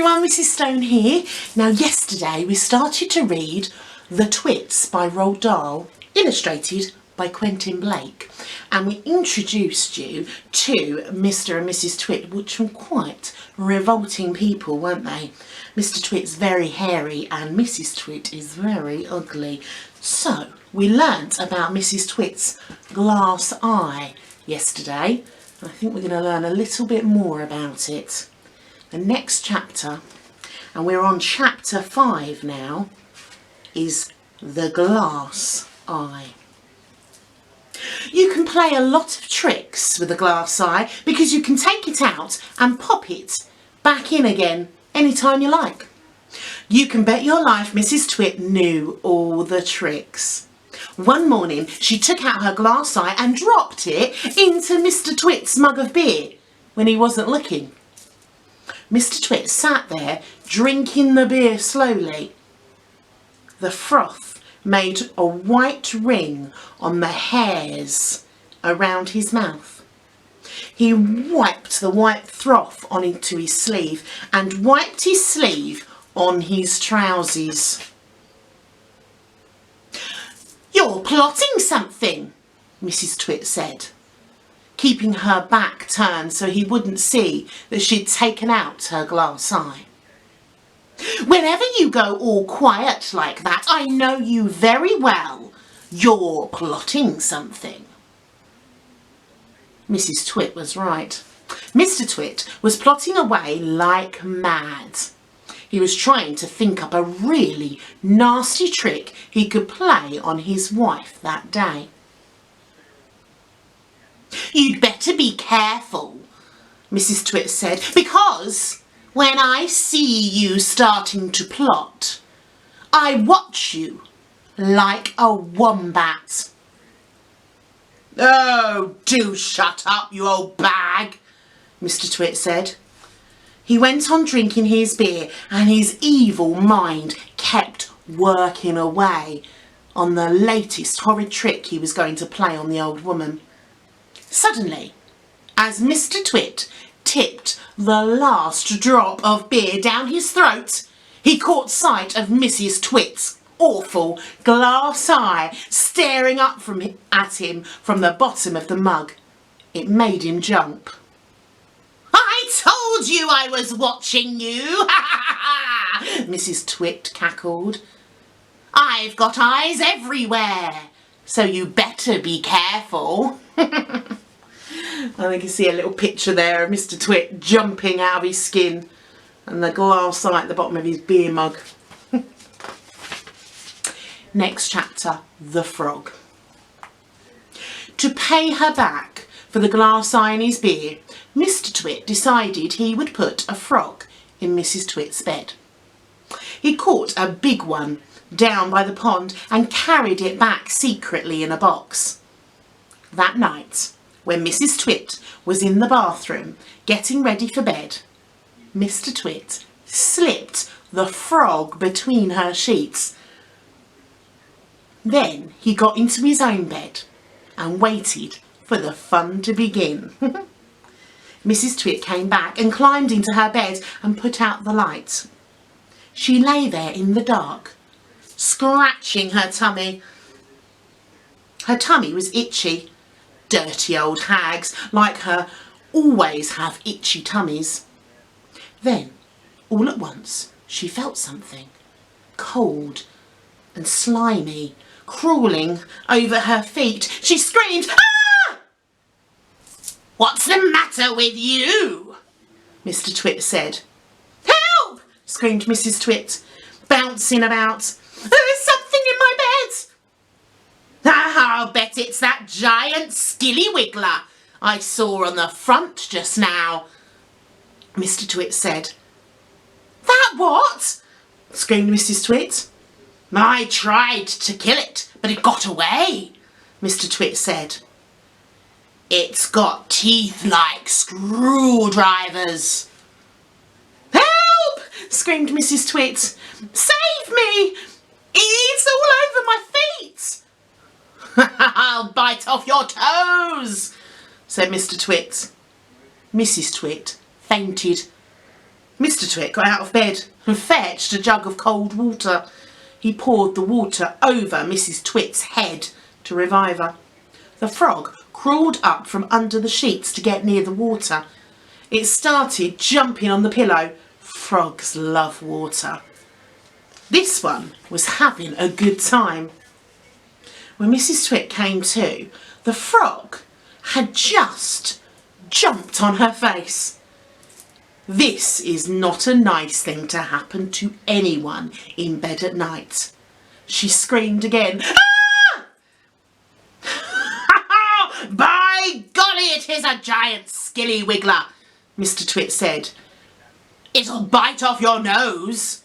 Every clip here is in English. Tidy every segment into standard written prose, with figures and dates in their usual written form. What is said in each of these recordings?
everyone, Mrs. Stone here. Now yesterday we started to read The Twits by Roald Dahl, illustrated by Quentin Blake, and we introduced you to Mr. and Mrs. Twit, which were quite revolting people, weren't they? Mr. Twit's very hairy and Mrs. Twit is very ugly. So we learnt about Mrs. Twit's glass eye yesterday. I think we're going to learn a little bit more about it. The next chapter, and we're on chapter 5 now, is The Glass Eye. You can play a lot of tricks with a glass eye because you can take it out and pop it back in again anytime you like. You can bet your life Mrs. Twit knew all the tricks. One morning she took out her glass eye and dropped it into Mr. Twit's mug of beer when he wasn't looking. Mr. Twit sat there drinking the beer slowly. The froth made a white ring on the hairs around his mouth. He wiped the white froth onto his sleeve and wiped his sleeve on his trousers. "You're plotting something," Mrs. Twit said, keeping her back turned so he wouldn't see that she'd taken out her glass eye. "Whenever you go all quiet like that, I know you very well. You're plotting something." Mrs. Twit was right. Mr. Twit was plotting away like mad. He was trying to think up a really nasty trick he could play on his wife that day. "You'd better be careful," Mrs. Twit said, "because when I see you starting to plot, I watch you like a wombat." "Oh, do shut up, you old bag," Mr. Twit said. He went on drinking his beer and his evil mind kept working away on the latest horrid trick he was going to play on the old woman. Suddenly, as Mr. Twit tipped the last drop of beer down his throat, he caught sight of Mrs. Twit's awful glass eye staring up at him from the bottom of the mug. It made him jump. "I told you I was watching you!" Mrs. Twit cackled. "I've got eyes everywhere, so you better be careful." I think you see a little picture there of Mr. Twit jumping out of his skin and the glass eye at the bottom of his beer mug. Next chapter, The Frog. To pay her back for the glass eye in his beer, Mr. Twit decided he would put a frog in Mrs. Twit's bed. He caught a big one down by the pond and carried it back secretly in a box. That night, when Mrs. Twit was in the bathroom getting ready for bed, Mr. Twit slipped the frog between her sheets. Then he got into his own bed and waited for the fun to begin. Mrs. Twit came back and climbed into her bed and put out the light. She lay there in the dark, scratching her tummy. Her tummy was itchy. Dirty old hags like her always have itchy tummies. Then, all at once, she felt something cold and slimy crawling over her feet. She screamed, "Ah!" "What's the matter with you?" Mr. Twit said. "Help!" screamed Mrs. Twit, bouncing about. "There's something in my bed." "I'll bet it's that giant skilly wiggler I saw on the front just now," Mr. Twit said. "That what?" screamed Mrs. Twit. "I tried to kill it, but it got away," Mr. Twit said. "It's got teeth like screwdrivers." "Help!" screamed Mrs. Twit. "Save me! It's all over my feet." "I'll bite off your toes," said Mr. Twit. Mrs. Twit fainted. Mr. Twit got out of bed and fetched a jug of cold water. He poured the water over Mrs. Twit's head to revive her. The frog crawled up from under the sheets to get near the water. It started jumping on the pillow. Frogs love water. This one was having a good time. When Mrs. Twit came to, the frog had just jumped on her face. This is not a nice thing to happen to anyone in bed at night. She screamed again. Ah! By golly, it is a giant skilly wiggler, Mr. Twit said. It'll bite off your nose.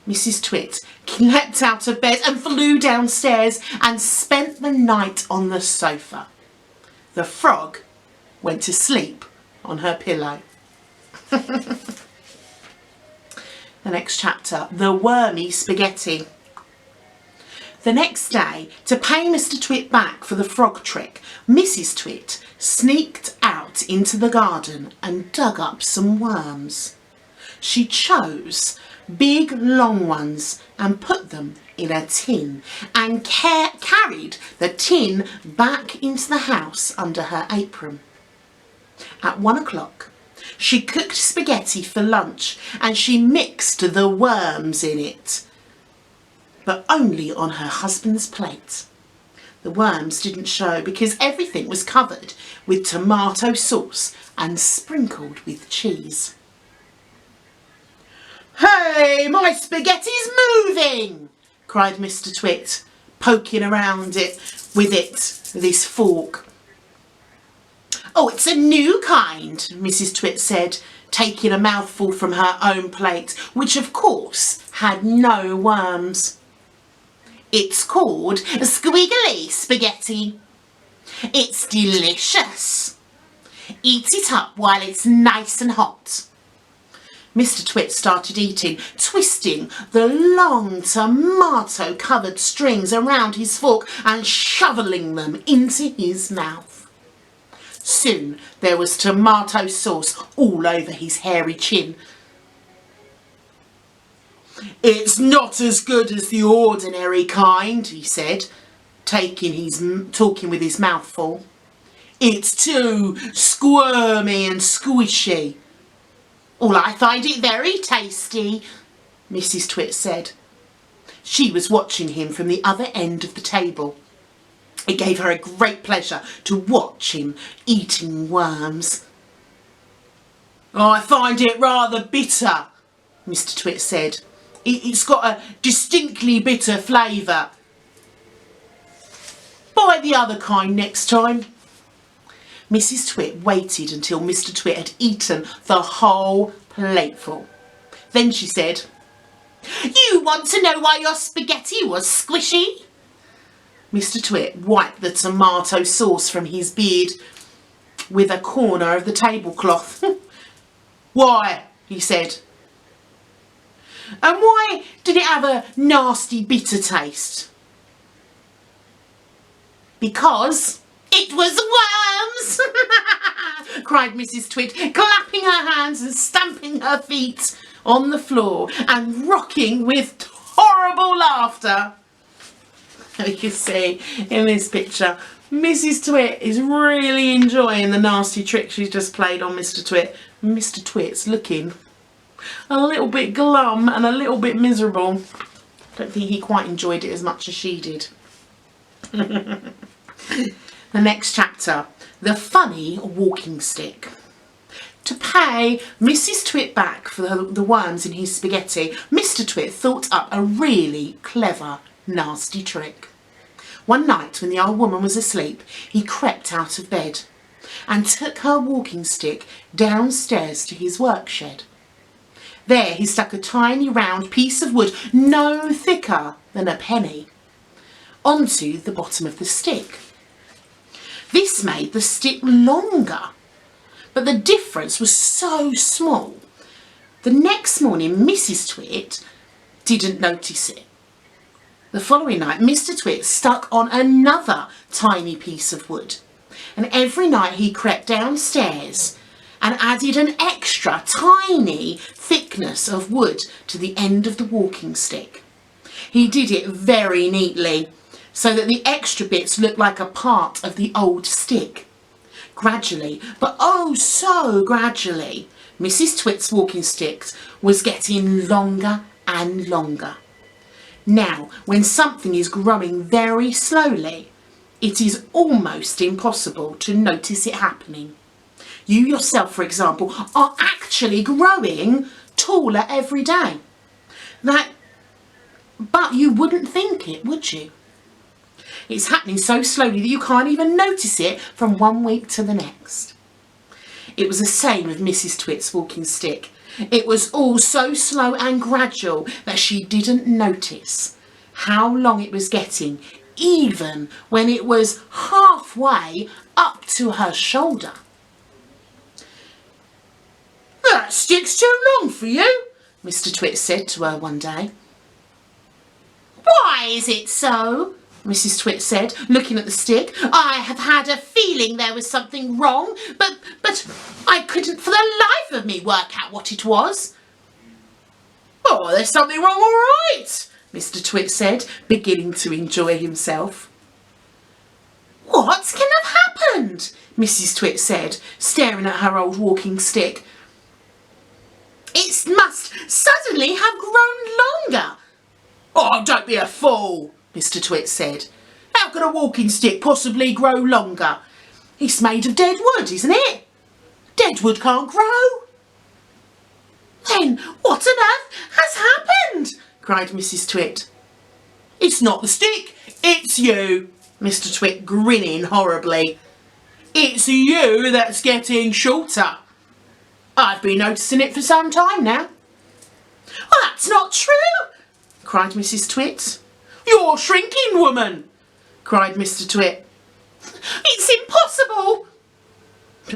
Mrs. Twit leapt out of bed and flew downstairs and spent the night on the sofa. The frog went to sleep on her pillow. The next chapter, The Wormy Spaghetti. The next day, to pay Mr. Twit back for the frog trick, Mrs. Twit sneaked out into the garden and dug up some worms. She chose big long ones and put them in a tin and carried the tin back into the house under her apron. At 1 o'clock, she cooked spaghetti for lunch and she mixed the worms in it, but only on her husband's plate. The worms didn't show because everything was covered with tomato sauce and sprinkled with cheese. "Hey, my spaghetti's moving!" cried Mr. Twit, poking around it with his fork. "Oh, it's a new kind," Mrs. Twit said, taking a mouthful from her own plate, which of course had no worms. "It's called squiggly spaghetti. It's delicious. Eat it up while it's nice and hot." Mr. Twit started eating, twisting the long tomato-covered strings around his fork and shoveling them into his mouth. Soon there was tomato sauce all over his hairy chin. "It's not as good as the ordinary kind," he said, talking with his mouth full. "It's too squirmy and squishy." "Well, I find it very tasty," Mrs. Twit said. She was watching him from the other end of the table. It gave her a great pleasure to watch him eating worms. "I find it rather bitter," Mr. Twit said. "It's got a distinctly bitter flavour. Buy the other kind next time." Mrs. Twit waited until Mr. Twit had eaten the whole plateful. Then she said, "You want to know why your spaghetti was squishy?" Mr. Twit wiped the tomato sauce from his beard with a corner of the tablecloth. "Why?" he said. "And why did it have a nasty bitter taste?" "Because it was worms!" cried Mrs. Twit, clapping her hands and stamping her feet on the floor and rocking with horrible laughter. You can see in this picture, Mrs. Twit is really enjoying the nasty trick she's just played on Mr. Twit. Mr. Twit's looking a little bit glum and a little bit miserable. I don't think he quite enjoyed it as much as she did. The next chapter, The Funny Walking Stick. To pay Mrs. Twit back for the worms in his spaghetti, Mr. Twit thought up a really clever, nasty trick. One night when the old woman was asleep, he crept out of bed and took her walking stick downstairs to his work shed. There he stuck a tiny round piece of wood, no thicker than a penny, onto the bottom of the stick. This made the stick longer, but the difference was so small. The next morning, Mrs. Twit didn't notice it. The following night, Mr. Twit stuck on another tiny piece of wood, and every night he crept downstairs and added an extra tiny thickness of wood to the end of the walking stick. He did it very neatly, so that the extra bits looked like a part of the old stick. Gradually, but oh so gradually, Mrs. Twit's walking stick was getting longer and longer. Now, when something is growing very slowly, it is almost impossible to notice it happening. You yourself, for example, are actually growing taller every day. But you wouldn't think it, would you? It's happening so slowly that you can't even notice it from one week to the next. It was the same with Mrs. Twit's walking stick. It was all so slow and gradual that she didn't notice how long it was getting, even when it was halfway up to her shoulder. "That stick's too long for you," Mr. Twit said to her one day. "Why is it so?" Mrs. Twit said, looking at the stick. "I have had a feeling there was something wrong, but I couldn't for the life of me work out what it was." "Oh, there's something wrong all right," Mr. Twit said, beginning to enjoy himself. "What can have happened?" Mrs. Twit said, staring at her old walking stick. "It must suddenly have grown longer." "Oh, don't be a fool," Mr. Twit said. "How could a walking stick possibly grow longer? It's made of dead wood, isn't it? Dead wood can't grow." "Then what on earth has happened?" cried Mrs. Twit. "It's not the stick, it's you," Mr. Twit grinning horribly. "It's you that's getting shorter. I've been noticing it for some time now." "Well, that's not true," cried Mrs. Twit. "You're shrinking, woman," cried Mr. Twit. "It's impossible,"